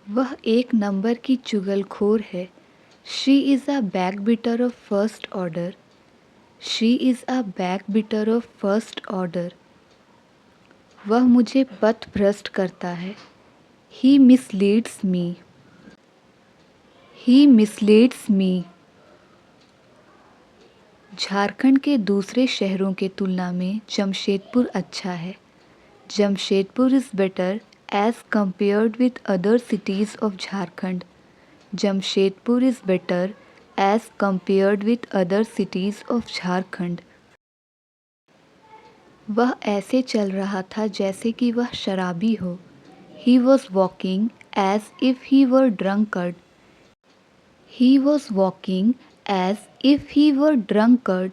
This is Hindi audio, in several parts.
वह एक नंबर की चुगलखोर है। She is a backbiter of first order. She is a backbiter of first order. वह मुझे पथभ्रष्ट करता है। ही मिसलीड्स मी। ही मिसलीड्स मी। झारखंड के दूसरे शहरों के तुलना में जमशेदपुर अच्छा है। Jamshedpur is better as compared with other cities of Jharkhand. Jamshedpur is better as compared with other cities of Jharkhand. वह ऐसे चल रहा था जैसे कि वह शराबी हो। He was walking as if he were drunkard. He was walking as if he were drunkard.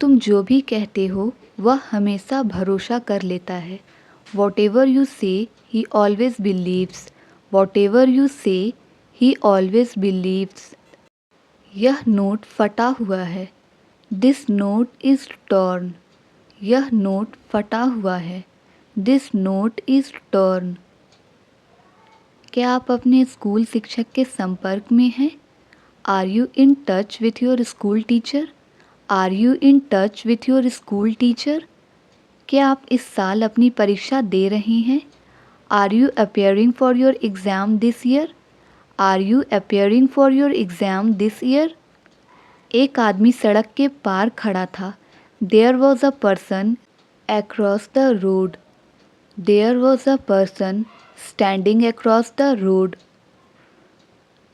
तुम जो भी कहते हो वह हमेशा भरोसा कर लेता है। Whatever you say, he always believes. Whatever you say, he always believes. यह नोट फटा हुआ है। This note is torn. यह नोट फटा हुआ है। This note is torn. क्या आप अपने स्कूल शिक्षक के संपर्क में हैं? Are you in touch with your school teacher? Are you in touch with your school teacher? क्या आप इस साल अपनी परीक्षा दे रहे हैं? Are you appearing for your exam this year? Are you appearing for your exam this year? एक आदमी सड़क के पार खड़ा था। There was a person across the road. There was a person standing across the road.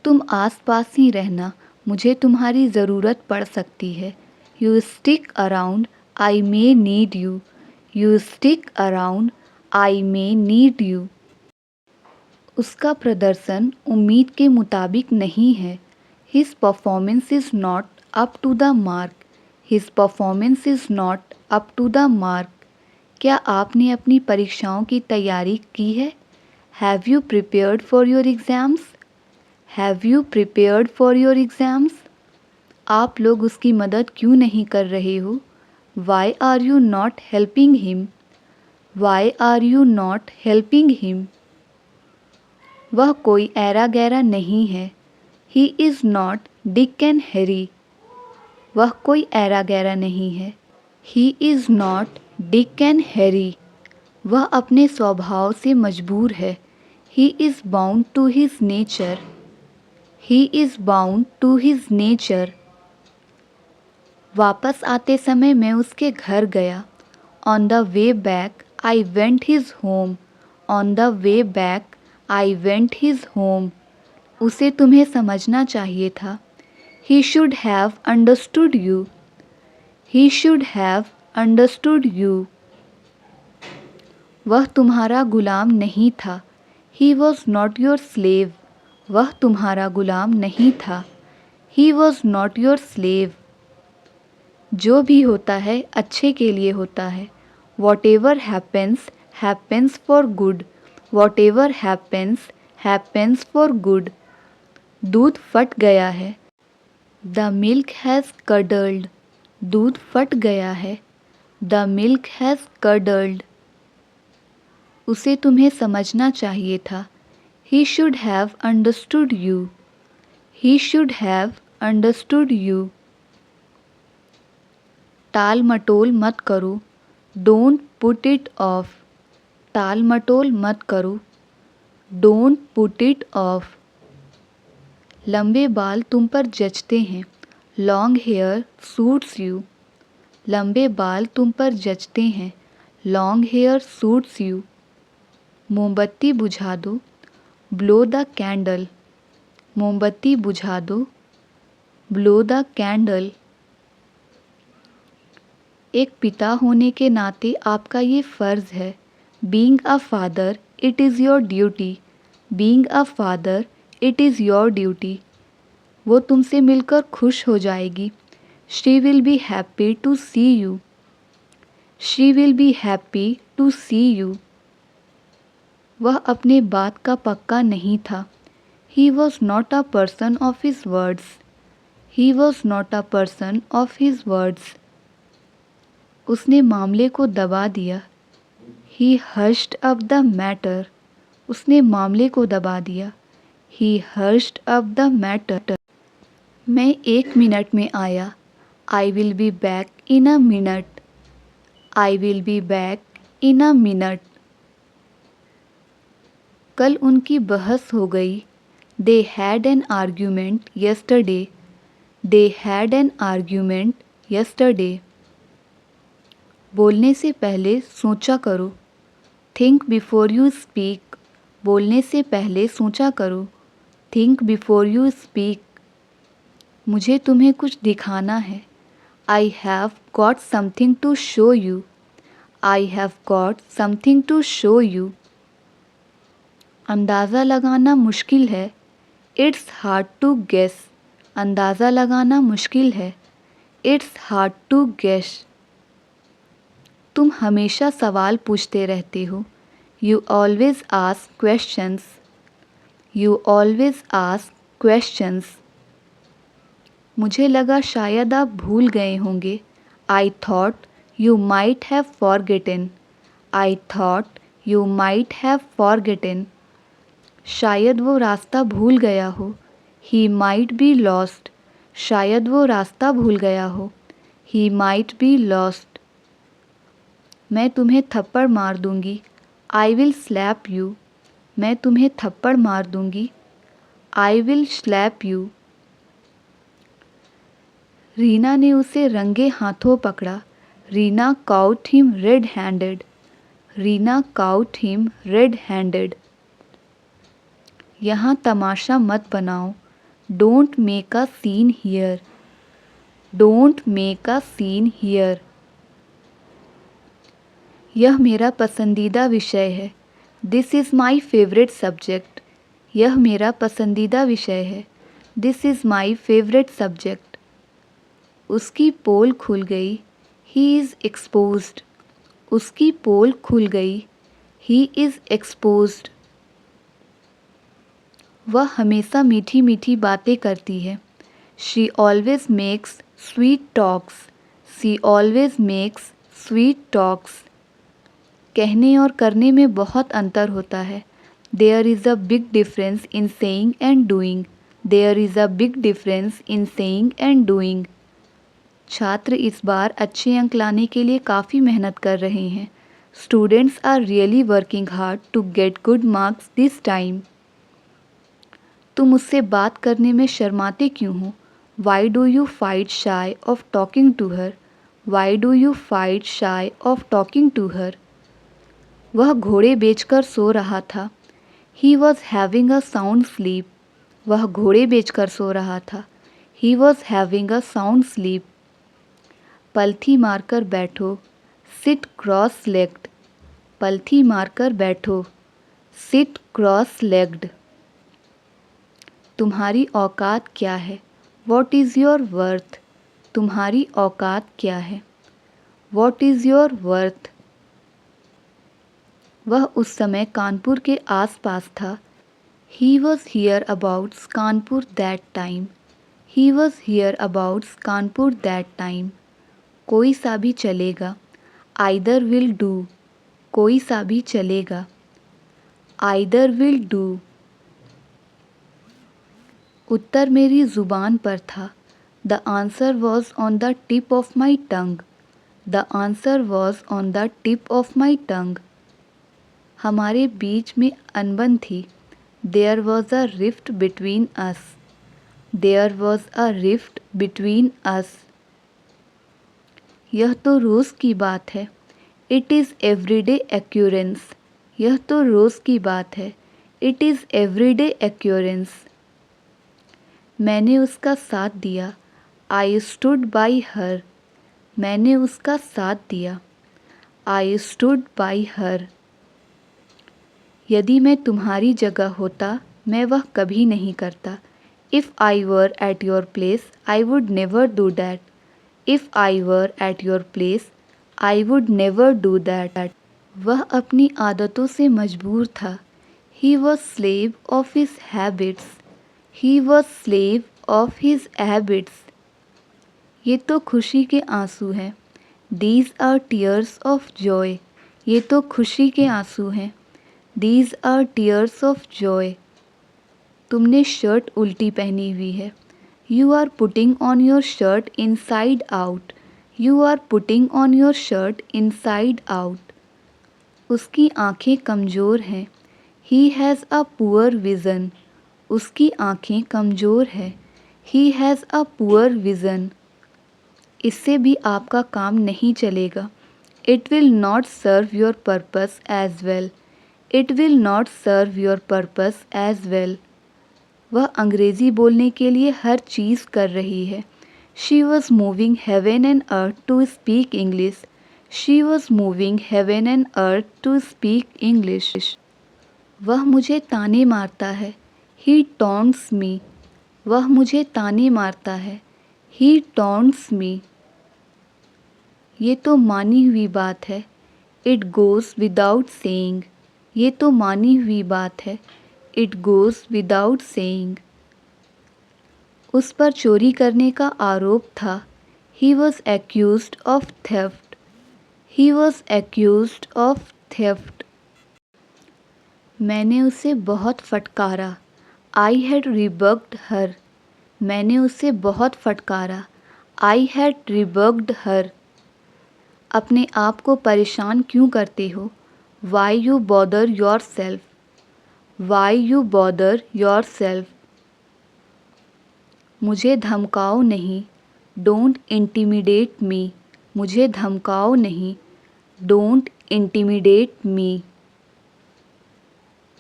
तुम आस-पास ही रहना, मुझे तुम्हारी ज़रूरत पड़ सकती है। You stick around, I may need you. You stick around, I may need you. उसका प्रदर्शन उम्मीद के मुताबिक नहीं है। His performance is not up to the mark. His performance is not up to the mark. क्या आपने अपनी परीक्षाओं की तैयारी की है? Have you prepared for your exams? Have you prepared for your exams? आप लोग उसकी मदद क्यों नहीं कर रहे हो? Why are you not helping him? Why are you not helping him? वह कोई ऐरा गैरा नहीं है। He is not Dick and Harry. वह कोई ऐरा गैरा नहीं है। He is not Dick and Harry. वह अपने स्वभाव से मजबूर है। He is bound to his nature. He is bound to his nature. वापस आते समय मैं उसके घर गया। On the way back, I went his home. On the way back, I went his home. उसे तुम्हें समझना चाहिए था। He should have understood you. He should have understood you. वह तुम्हारा गुलाम नहीं था। He was not your slave. वह तुम्हारा गुलाम नहीं था। He was not your slave. जो भी होता है अच्छे के लिए होता है। Whatever happens, happens for good. Whatever happens, happens for good. दूध फट गया है। The milk has curdled. दूध फट गया है। The milk has curdled. उसे तुम्हें समझना चाहिए था। He should have understood you. He should have understood you. टाल मटोल मत करो। Don't put it off. टाल मटोल मत करो। Don't put it off. लंबे बाल तुम पर जचते हैं। Long hair suits you. लंबे बाल तुम पर जचते हैं। Long hair suits you. मोमबत्ती बुझा दो। Blow the candle. मोमबत्ती बुझा दो। Blow the candle. एक पिता होने के नाते आपका ये फ़र्ज़ है। Being a father, it is your duty. Being a father, it is your duty. वो तुमसे मिलकर खुश हो जाएगी। She will be happy to see you. She will be happy to see you. वह अपने बात का पक्का नहीं था। He was not a person of his words. He was not a person of his words. उसने मामले को दबा दिया। He hushed up the matter. उसने मामले को दबा दिया। He hushed up the matter. मैं 1 मिनट में आया। I will be back in a minute. I will be back in a minute. कल उनकी बहस हो गई। They had an argument yesterday. They had an argument yesterday. बोलने से पहले सोचा करो। Think before you speak. बोलने से पहले सोचा करो। Think before you speak. मुझे तुम्हें कुछ दिखाना है। I have got something to show you. I have got something to show you. अंदाज़ा लगाना मुश्किल है। It's hard to guess. अंदाज़ा लगाना मुश्किल है। It's hard to guess. तुम हमेशा सवाल पूछते रहते हो। You always ask questions. You always ask questions. मुझे लगा शायद आप भूल गए होंगे। I thought you might have forgotten. I thought you might have forgotten. शायद वो रास्ता भूल गया हो। He might be lost. शायद वो रास्ता भूल गया हो। He might be lost. मैं तुम्हें थप्पड़ मार दूंगी। I will slap you. मैं तुम्हें थप्पड़ मार दूंगी। I will slap you. Reena ने उसे रंगे हाथों पकड़ा। Reena caught him red-handed. Reena caught him red-handed. यहाँ तमाशा मत बनाओ। Don't make a scene here. Don't make a scene here. यह मेरा पसंदीदा विषय है। This is my favorite subject. यह मेरा पसंदीदा विषय है। This is my favorite subject. उसकी पोल खुल गई। He is exposed. उसकी पोल खुल गई। He is exposed. वह हमेशा मीठी मीठी बातें करती है। She always makes sweet talks. She always makes sweet talks. कहने और करने में बहुत अंतर होता है। There is a big difference in saying and doing. There is a big difference in saying and doing. छात्र इस बार अच्छे अंक लाने के लिए काफ़ी मेहनत कर रहे हैं। Students are really working hard to get good marks this time. तुम उससे बात करने में शर्माते क्यों हो? Why do you fight shy of talking to her? Why do you fight shy of talking to her? वह घोड़े बेचकर सो रहा था। He was having a sound sleep. वह घोड़े बेचकर सो रहा था। He was having a sound sleep. पलथी मारकर बैठो। Sit cross-legged. पलथी मारकर बैठो। Sit cross-legged. तुम्हारी औकात क्या है? What is your worth? तुम्हारी औकात क्या है? What is your worth? वह उस समय कानपुर के आसपास था। He was hereabouts Kanpur that time. He was hereabouts Kanpur that time. कोई सा भी चलेगा। Either will do. कोई सा भी चलेगा। Either will do. उत्तर मेरी ज़ुबान पर था। The answer was on the tip of my tongue. The answer was on the tip of my tongue. हमारे बीच में अनबन थी। There was a rift between us. There was a rift between us. यह तो रोज़ की बात है। It is everyday occurrence. यह तो रोज़ की बात है। It is everyday occurrence. मैंने उसका साथ दिया। I stood by her. मैंने उसका साथ दिया। I stood by her. यदि मैं तुम्हारी जगह होता मैं वह कभी नहीं करता। If I were at your place, I would never do that. If I were at your place, I would never do that. वह अपनी आदतों से मजबूर था। He was slave of his habits. He was slave of his habits. ये तो खुशी के आंसू हैं। These are tears of joy. ये तो खुशी के आंसू हैं। These are tears of joy. तुमने शर्ट उल्टी पहनी हुई है. You are putting on your shirt inside out. You are putting on your shirt inside out. उसकी आँखें कमज़ोर हैं. He has a poor vision. उसकी आँखें कमज़ोर हैं. He has a poor vision. इससे भी आपका काम नहीं चलेगा. It will not serve your purpose as well. It will not serve your purpose as well. वह अंग्रेज़ी बोलने के लिए हर चीज़ कर रही है. She was moving heaven and earth to speak English. She was moving heaven and earth to speak English. वह मुझे ताने मारता है. He taunts me. वह मुझे ताने मारता है. He taunts me. ये तो मानी हुई बात है. It goes without saying. ये तो मानी हुई बात है. It goes without saying. उस पर चोरी करने का आरोप था. He was accused of theft. He was accused of theft. मैंने उसे बहुत फटकारा. I had rebuked her. मैंने उसे बहुत फटकारा. I had rebuked her. अपने आप को परेशान क्यों करते हो? Why you bother yourself? Why you bother yourself? मुझे धमकाओ नहीं. Don't intimidate me. मुझे धमकाओ नहीं. Don't intimidate me.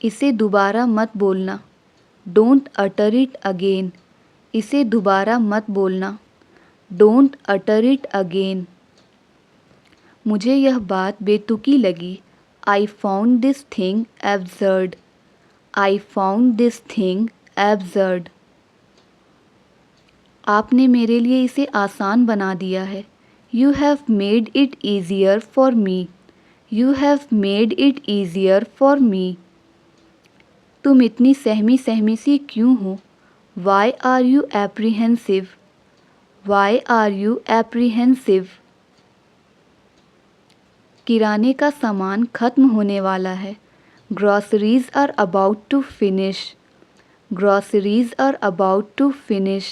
इसे दोबारा मत बोलना. Don't utter it again. इसे दोबारा मत बोलना. Don't utter it again. मुझे यह बात बेतुकी लगी. I found this thing absurd. I found this thing absurd. आपने मेरे लिए इसे आसान बना दिया है. You have made it easier for me. You have made it easier for me. तुम इतनी सहमी सहमी सी क्यों हो? Why are you apprehensive? Why are you apprehensive? किराने का सामान ख़त्म होने वाला है. Groceries are about to finish. Groceries are about to finish.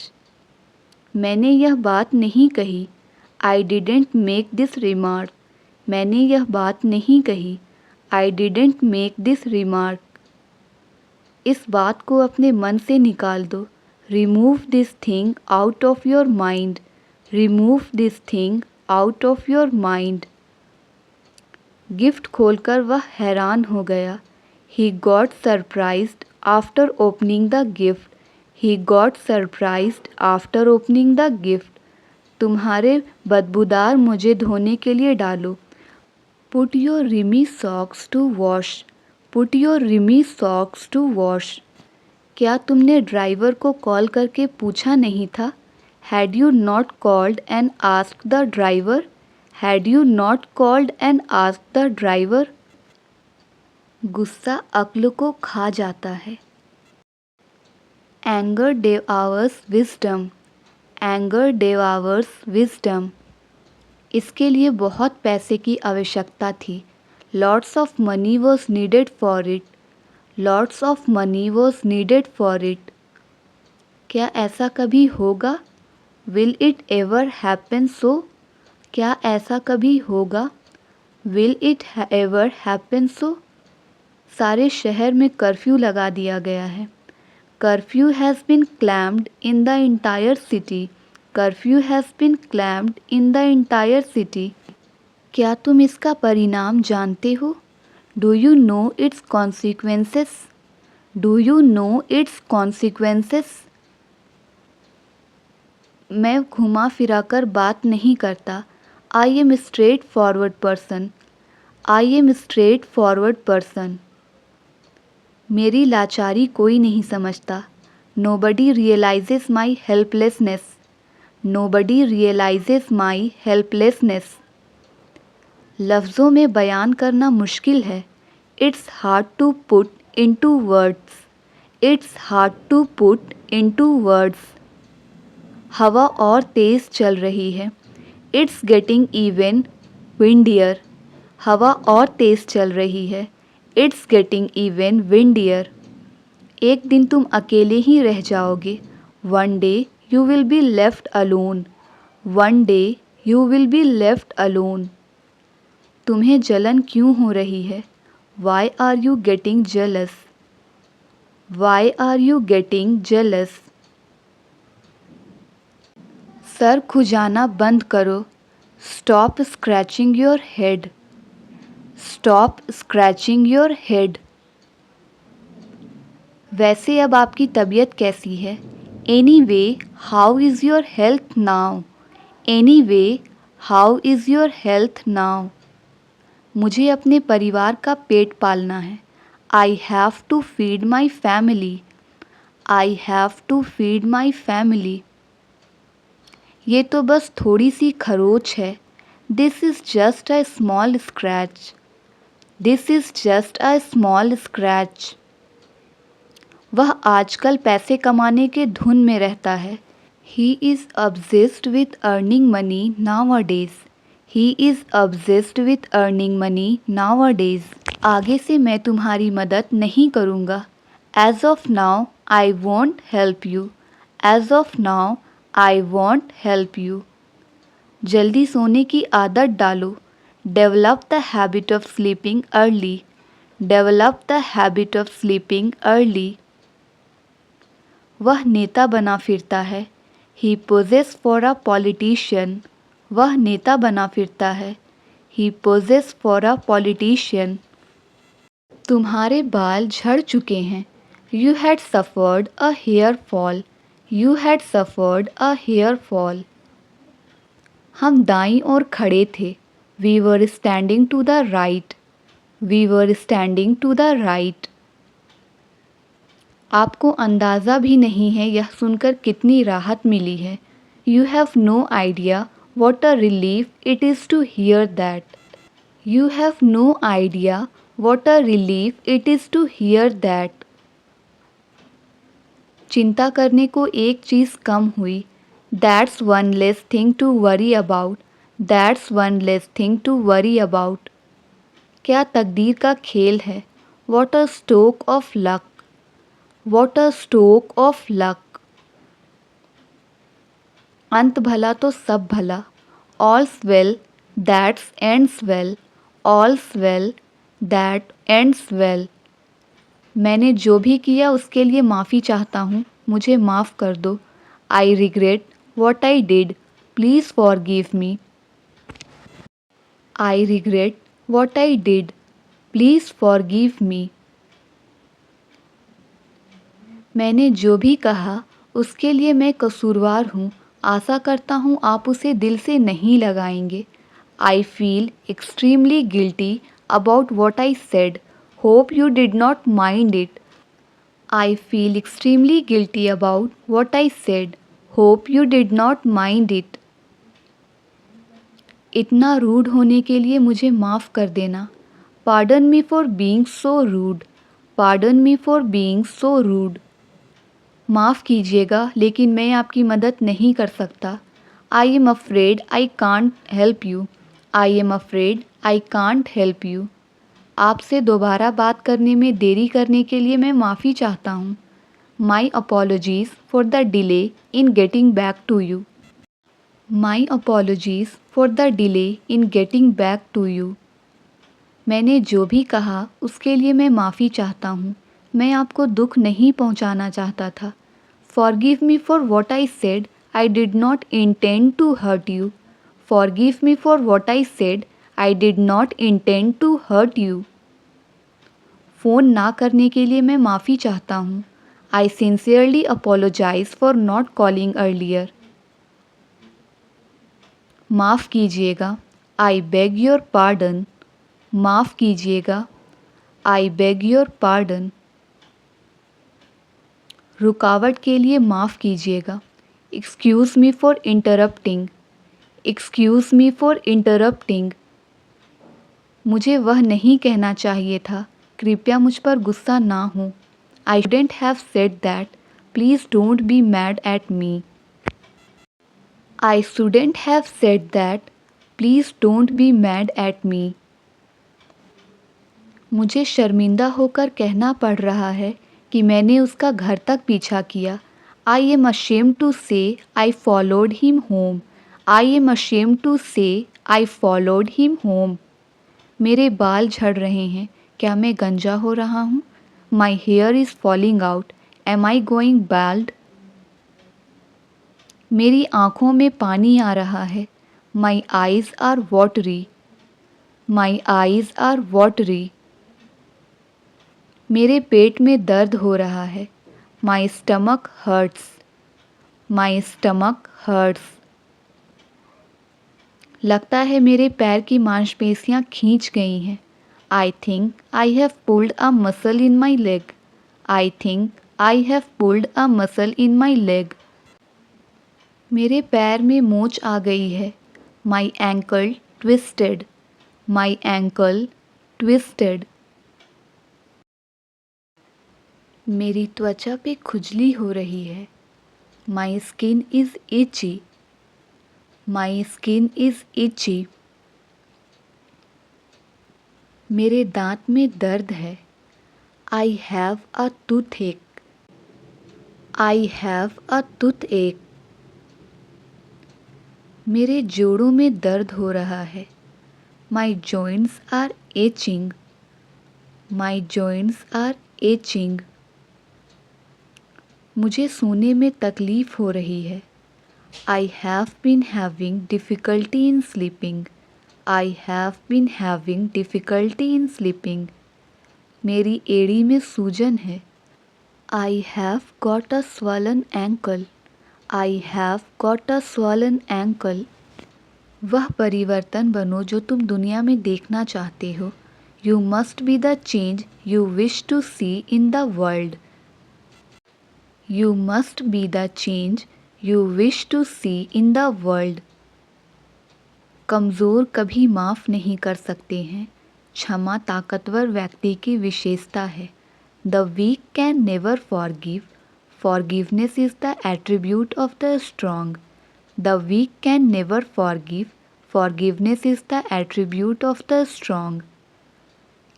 मैंने यह बात नहीं कही. I didn't make this remark. मैंने यह बात नहीं कही. I didn't make this remark. इस बात को अपने मन से निकाल दो. Remove this thing out of your mind. Remove this thing out of your mind. Gift खोलकर वह हैरान हो गया. He got surprised after opening the gift. He got surprised after opening the gift. तुम्हारे बदबूदार मुझे धोने के लिए डालो. Put your rimy socks to wash. Put your rimy socks to wash. क्या तुमने ड्राइवर को कॉल करके पूछा नहीं था? Had you not called and asked the driver? Had you not called and asked the driver? गुस्सा अक्ल को खा जाता है. Anger devours wisdom. Anger devours wisdom. इसके लिए बहुत पैसे की आवश्यकता थी. Lots of money was needed for it. Lots of money was needed for it. क्या ऐसा कभी होगा? Will it ever happen so? क्या ऐसा कभी होगा? Will it ever happen so? सारे शहर में कर्फ्यू लगा दिया गया है. Curfew has been clamped in the entire city. Curfew has been clamped in the entire city. क्या तुम इसका परिणाम जानते हो? Do you know its consequences? Do you know its consequences? मैं घुमा फिरा कर बात नहीं करता. I am a straightforward person. I am a straightforward person. मेरी लाचारी कोई नहीं समझता. Nobody realizes my helplessness. Nobody realizes my helplessness. लफ्ज़ों में बयान करना मुश्किल है. It's hard to put into words. It's hard to put into words. हवा और तेज़ चल रही है. It's getting even windier. हवा और तेज़ चल रही है. It's getting even windier. एक दिन तुम अकेले ही रह जाओगे. One day you will be left alone. One day you will be left alone. तुम्हें जलन क्यों हो रही है? Why are you getting jealous? Why are you getting jealous? सर खुजाना बंद करो. Stop scratching your head. Stop scratching your head. वैसे अब आपकी तबीयत कैसी है? Anyway, how is your health now? Anyway, how is your health now? मुझे अपने परिवार का पेट पालना है. I have to feed my family. I have to feed my family. ये तो बस थोड़ी सी खरोच है. This is just a small scratch. This is just a small scratch. वह आजकल पैसे कमाने के धुन में रहता है. He is obsessed with earning money nowadays. He is obsessed with earning money nowadays. आगे से मैं तुम्हारी मदद नहीं करूँगा. As of now, I won't help you. As of now, I won't help you. जल्दी सोने की आदत डालो. Develop the habit of sleeping early. Develop the habit of sleeping early. वह नेता बना फिरता है. He poses for a politician. वह नेता बना फिरता है. He poses for a politician. तुम्हारे बाल झड़ चुके हैं. You had suffered a hair fall. You had suffered a hair fall. हम दाईं ओर खड़े थे. We were standing to the right. We were standing to the right. आपको अंदाज़ा भी नहीं है यह सुनकर कितनी राहत मिली है. You have no idea what a relief it is to hear that. You have no idea what a relief it is to hear that. चिंता करने को एक चीज़ कम हुई. That's one less thing to worry about. That's one less thing to worry about. क्या तकदीर का खेल है. What a stroke of luck. What a stroke of luck. अंत भला तो सब भला. All's well that ends well. All's well that ends well. मैंने जो भी किया उसके लिए माफ़ी चाहता हूँ. मुझे माफ़ कर दो. I regret what I did. Please forgive me. I regret what I did. Please forgive me. मैंने जो भी कहा उसके लिए मैं कसूरवार हूँ. आशा करता हूँ आप उसे दिल से नहीं लगाएंगे. I feel extremely guilty about what I said. Hope you did not mind it. I feel extremely guilty about what I said. Hope you did not mind it. इतना रूड होने के लिए मुझे माफ़ कर देना. Pardon me for being so rude. Pardon me for being so rude. माफ़ कीजिएगा लेकिन मैं आपकी मदद नहीं कर सकता. I am afraid I can't help you. I am afraid I can't help you. आपसे दोबारा बात करने में देरी करने के लिए मैं माफ़ी चाहता हूँ. My apologies for the delay in getting back to you. My apologies for the delay in getting back to you. मैंने जो भी कहा उसके लिए मैं माफ़ी चाहता हूँ. मैं आपको दुख नहीं पहुँचाना चाहता था. Forgive me for what I said. I did not intend to hurt you. Forgive me for what I said. I did not intend to hurt you. Phone ना करने के लिए मैं माफ़ी चाहता हूँ. I sincerely apologize for not calling earlier. माफ़ कीजिएगा. I beg your pardon. माफ़ कीजिएगा. I beg your pardon. रुकावट के लिए माफ़ कीजिएगा. Excuse me for interrupting. Excuse me for interrupting. मुझे वह नहीं कहना चाहिए था. कृपया मुझ पर गुस्सा ना हो. I shouldn't have said that. Please don't be mad at me. I shouldn't have said that. Please don't be mad at me. मुझे शर्मिंदा होकर कहना पड़ रहा है कि मैंने उसका घर तक पीछा किया। आई am ashamed to say I followed him home. I am ashamed to say I followed him home. मेरे बाल झड़ रहे हैं, क्या मैं गंजा हो रहा हूँ? My hair is falling out, am I going bald? मेरी आँखों में पानी आ रहा है, my eyes are watery. My eyes are watery. मेरे पेट में दर्द हो रहा है, my stomach hurts. My stomach hurts. लगता है मेरे पैर की मांसपेशियाँ खींच गई हैं। I think I have pulled a muscle in my leg. I think I have pulled a muscle in my leg. मेरे पैर में मोच आ गई है, my ankle twisted. My ankle twisted. मेरी त्वचा पे खुजली हो रही है, my skin is itchy. My skin is itchy. मेरे दांत में दर्द है, आई हैव अ टूथ एक। आई हैव अ टूथ एक। मेरे जोड़ों में दर्द हो रहा है, my joints are aching. My joints are aching. मुझे सोने में तकलीफ़ हो रही है, I have been having difficulty in sleeping. I have been having difficulty in sleeping. मेरी एड़ी में सूजन है, I have got a swollen ankle. I have got a swollen ankle. वह परिवर्तन बनो जो तुम दुनिया में देखना चाहते हो। You must be the change you wish to see in the world. You must be the change you wish to see in the world. कमज़ोर कभी माफ़ नहीं कर सकते हैं, क्षमा ताकतवर व्यक्ति की विशेषता है। The weak can never forgive, forgiveness is the attribute of the strong. The weak can never forgive, forgiveness is the attribute of the strong.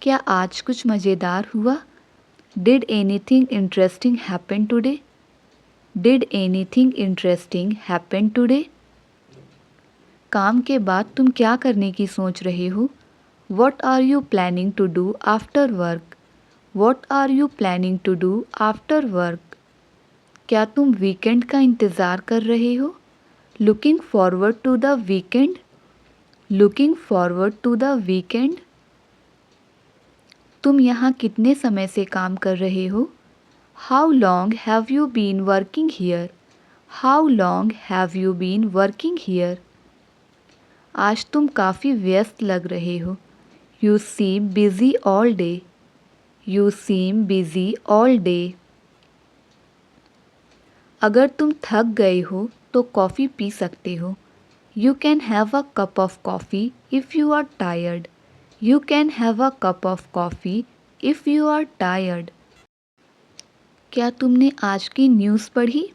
क्या आज कुछ मज़ेदार हुआ? Did anything interesting happen today? Did anything interesting happen today? काम के बाद तुम क्या करने की सोच रहे हो? What are you planning to do after work? What are you planning to do after work? क्या तुम वीकेंड का इंतज़ार कर रहे हो? Looking forward to the weekend. Looking forward to the weekend. तुम यहाँ कितने समय से काम कर रहे हो? How long have you been working here? How long have you been working here? आज तुम काफ़ी व्यस्त लग रहे हो, you seam busy all day. You seem busy all day. अगर तुम थक गए हो तो कॉफ़ी पी सकते हो, you can have a cup of coffee if you are tired. You can have a cup of coffee if you are tired. क्या तुमने आज की न्यूज़ पढ़ी?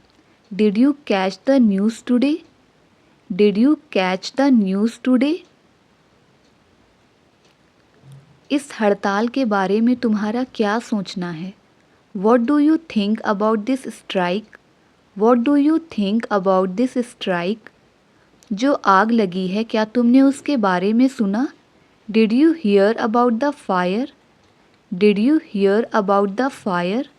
Did you catch the news today? Did you catch the news today? इस हड़ताल के बारे में तुम्हारा क्या सोचना है? What do you think about this strike? What do you think about this strike? जो आग लगी है, क्या तुमने उसके बारे में सुना? Did you here about the fire? Did you here about the fire?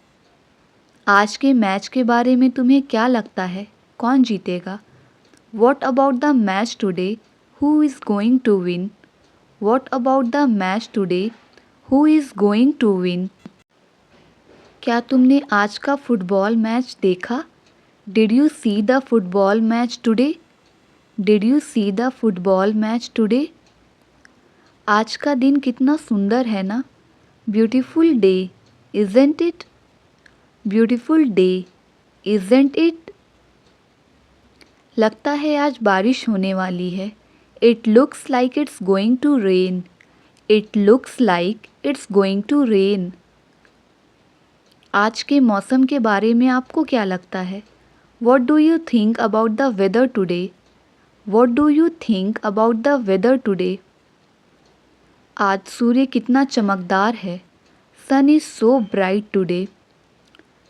आज के मैच के बारे में तुम्हें क्या लगता है, कौन जीतेगा? What about the match today, who is going to win? What about the match today, who is going to win? क्या तुमने आज का फुटबॉल मैच देखा? Did you see the football match today? Did you see the football match today? आज का दिन कितना सुंदर है ना? Beautiful day, isn't it? Beautiful day, isn't it? लगता है आज बारिश होने वाली है। It looks like it's going to rain. It looks like it's going to rain. आज के मौसम के बारे में आपको क्या लगता है? What do you think about the weather today? What do you think about the weather today? आज सूर्य कितना चमकदार है। Sun is so bright today.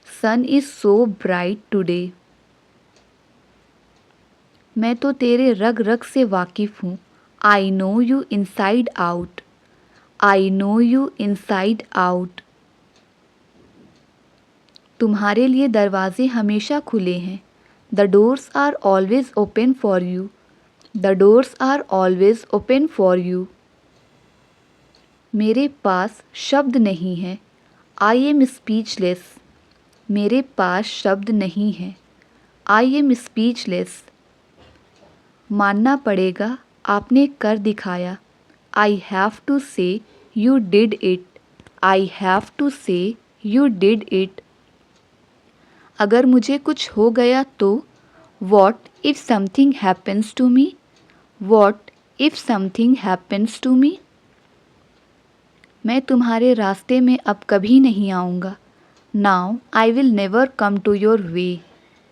Sun is so bright today. मैं तो तेरे रग रग से वाकिफ़ हूँ। I know you inside out. I know you inside out. तुम्हारे लिए दरवाजे हमेशा खुले हैं। The doors are always open for you. The doors are always open for you. मेरे पास शब्द नहीं है। I am speechless. मेरे पास शब्द नहीं है। I am speechless. मानना पड़ेगा, आपने कर दिखाया। I have to say you did it. I have to say you did it. अगर मुझे कुछ हो गया तो what if something happens to me. What if something happens to me. मैं तुम्हारे रास्ते में अब कभी नहीं आऊँगा। Now I will never come to your way.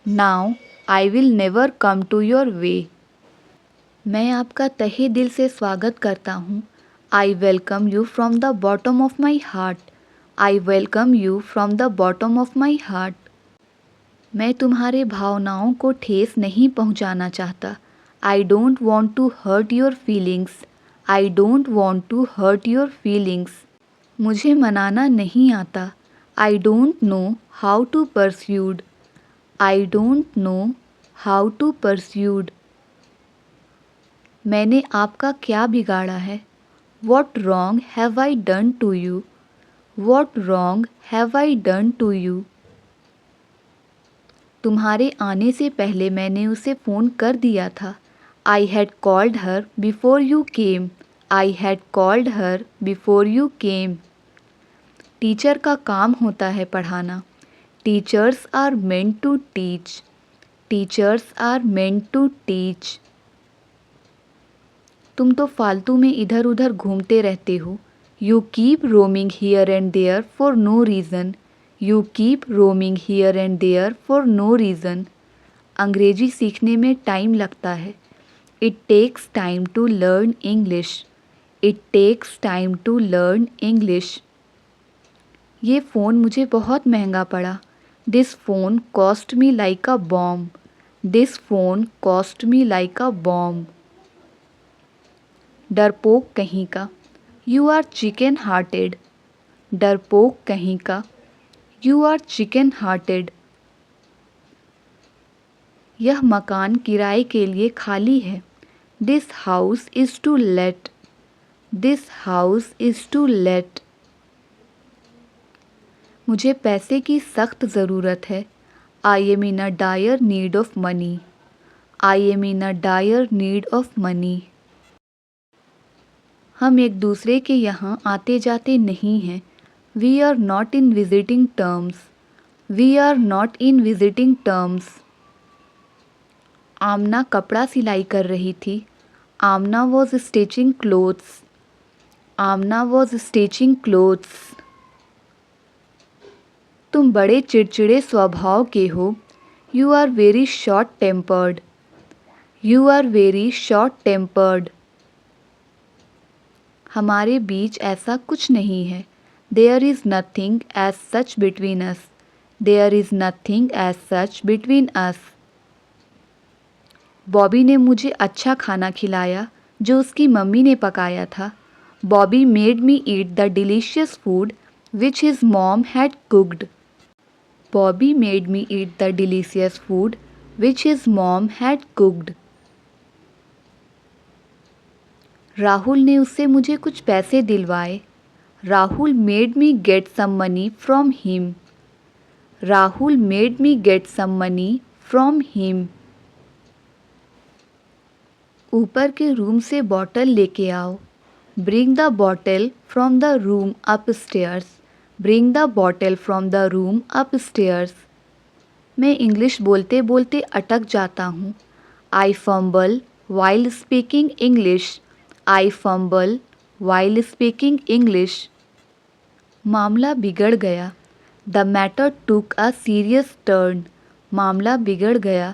Now I will never come to your way. मैं आपका तहे दिल से स्वागत करता हूँ। I welcome you from the bottom of my heart. I welcome you from the bottom of my heart. मैं तुम्हारे भावनाओं को ठेस नहीं पहुँचाना चाहता। I don't want to hurt your feelings. I don't want to hurt your feelings. मुझे मनाना नहीं आता। I don't know how to persuade. I don't know how to persuade. मैंने आपका क्या बिगाड़ा है। What wrong have I done to you. What wrong have I done to you. तुम्हारे आने से पहले मैंने उसे फ़ोन कर दिया था। I had called her before you came. I had called her before you came. Teacher का काम होता है पढ़ाना। Teachers are meant to teach. Teachers are meant to teach. तुम तो फालतू में इधर उधर घूमते रहते हो। You keep roaming here and there for no reason. You keep roaming here and there for no reason. अंग्रेजी सीखने में टाइम लगता है। It takes time to learn English. It takes time to learn English. ये फ़ोन मुझे बहुत महंगा पड़ा। This phone cost me like a bomb. This phone cost me like a bomb. डरपोक कहीं का। You are chicken hearted. डरपोक कहीं का। You are chicken hearted. यह मकान किराए के लिए खाली है। This house is to let. This house is to let. मुझे पैसे की सख्त ज़रूरत है। I am in a dire need of money. I am in a dire need of money. हम एक दूसरे के यहाँ आते जाते नहीं हैं। We are not in visiting terms. We are not in visiting terms. Aamna कपड़ा सिलाई कर रही थी। Aamna was stitching clothes. Aamna was stitching clothes. तुम बड़े चिड़चिड़े स्वभाव के हो। You are very short tempered. You are very short tempered. हमारे बीच ऐसा कुछ नहीं है। There is nothing as such between us. There is nothing as such between us. Bobby ने मुझे अच्छा खाना खिलाया जो उसकी मम्मी ने पकाया था। Bobby made me eat the delicious food which his mom had cooked. Bobby made me eat the delicious food which his mom had cooked. Rahul ने उससे मुझे कुछ पैसे दिलवाए। Rahul made me get some money from him. Rahul made me get some money from him. ऊपर के रूम से बॉटल लेके आओ। Bring the bottle from the room upstairs. Bring the bottle from the room up stairs. मैं इंग्लिश बोलते बोलते अटक जाता हूँ। आई फंबल वाइल स्पीकिंग इंग्लिश। आई फंबल वाइल स्पीकिंग इंग्लिश। मामला बिगड़ गया। The matter took a serious turn. मामला बिगड़ गया।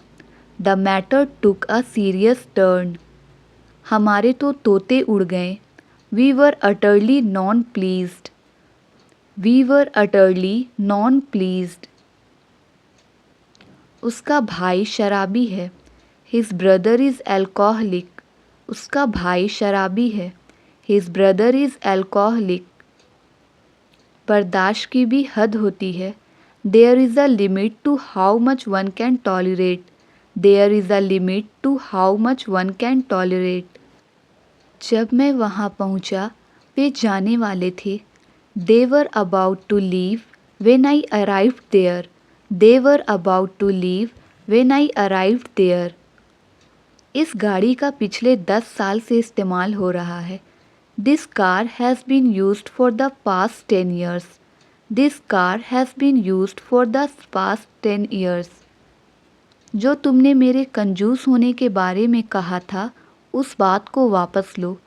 The matter took a serious turn. हमारे तो तोते उड़ गए। We were utterly non-pleased. We were utterly non-pleased. उसका भाई शराबी है. His brother is alcoholic. उसका भाई शराबी है. His brother is alcoholic. बर्दाश्त की भी हद होती है. There is a limit to how much one can tolerate. There is a limit to how much one can tolerate. जब मैं वहाँ पहुँचा, वे जाने वाले थे. They were about to leave when I arrived there. They were about to leave when I arrived there. इस गाड़ी का पिछले 10 साल से इस्तेमाल हो रहा है. This car has been used for the past 10 years. This car has been used for the past 10 years. जो तुमने मेरे कंजूस होने के बारे में कहा था, उस बात को वापस लो.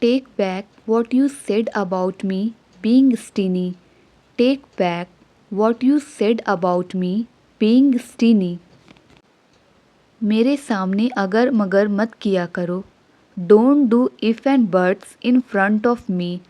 Take back what you said about me being stingy. Take back what you said about me being stingy. मेरे सामने अगर मगर मत किया करो. Don't do if and buts in front of me.